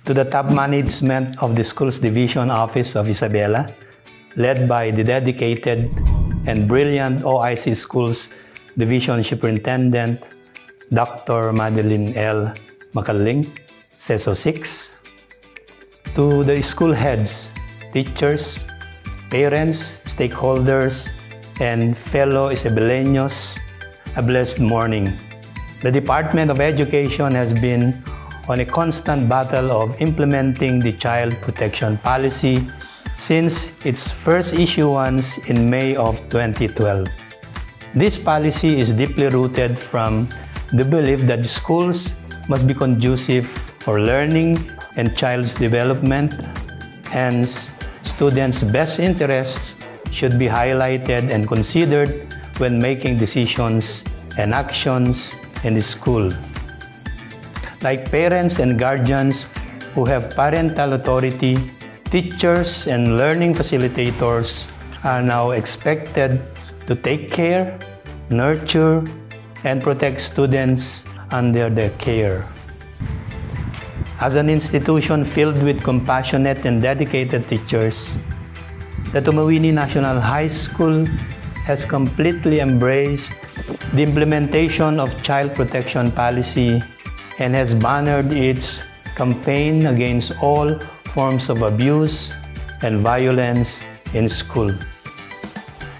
to the top management of the school's division office of Isabela, led by the dedicated and brilliant OIC Schools Division Superintendent, Dr. Madeline L. Macalling, CESO 6, to the school heads, teachers, parents, stakeholders, and fellow Isabeleños, a blessed morning. The Department of Education has been on a constant battle of implementing the Child Protection Policy since its first issuance in May of 2012. This policy is deeply rooted from the belief that schools must be conducive for learning and child's development. Hence, students' best interests should be highlighted and considered when making decisions and actions in the school. Like parents and guardians who have parental authority, teachers and learning facilitators are now expected to take care, nurture, and protect students under their care. As an institution filled with compassionate and dedicated teachers, the Tumawini National High School has completely embraced the implementation of child protection policy and has bannered its campaign against all forms of abuse and violence in school.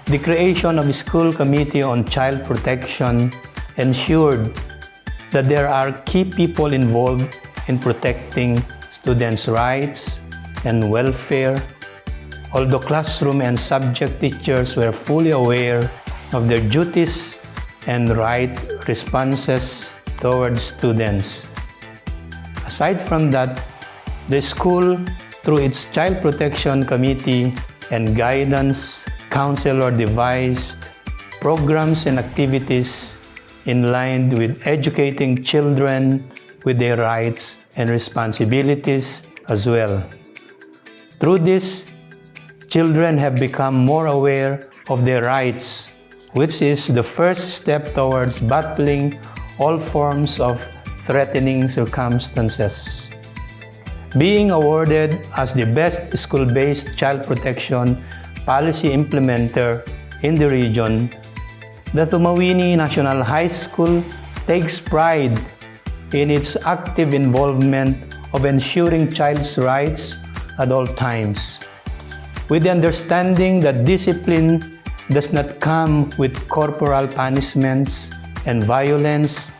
The creation of a school committee on child protection ensured that there are key people involved in protecting students' rights and welfare, although classroom and subject teachers were fully aware of their duties and right responses towards students. Aside from that, the school, through its Child Protection Committee and Guidance Counselor, devised programs and activities in line with educating children with their rights and responsibilities as well. Through this, children have become more aware of their rights, which is the first step towards battling all forms of threatening circumstances. Being awarded as the best school-based child protection policy implementer in the region, the Tumawini National High School takes pride in its active involvement of ensuring child's rights at all times. With the understanding that discipline does not come with corporal punishments and violence,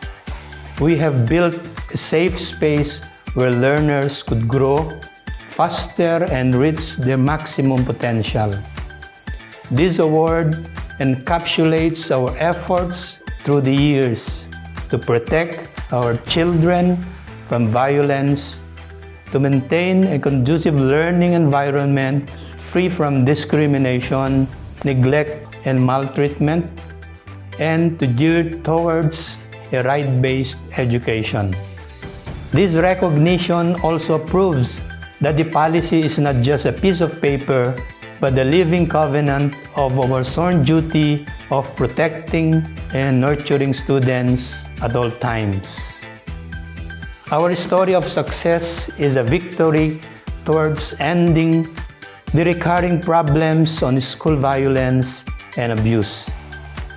we have built a safe space where learners could grow faster and reach their maximum potential. This award encapsulates our efforts through the years to protect our children from violence, to maintain a conducive learning environment free from discrimination, neglect, and maltreatment, and to gear towards a right-based education. This recognition also proves that the policy is not just a piece of paper, but the living covenant of our sworn duty of protecting and nurturing students at all times. Our story of success is a victory towards ending the recurring problems on school violence and abuse.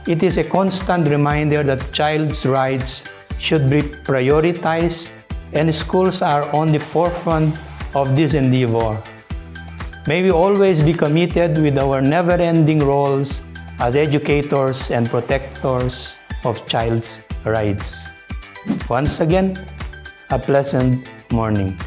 It is a constant reminder that child's rights should be prioritized, and schools are on the forefront of this endeavor. May we always be committed with our never-ending roles as educators and protectors of child's rights. Once again, a pleasant morning.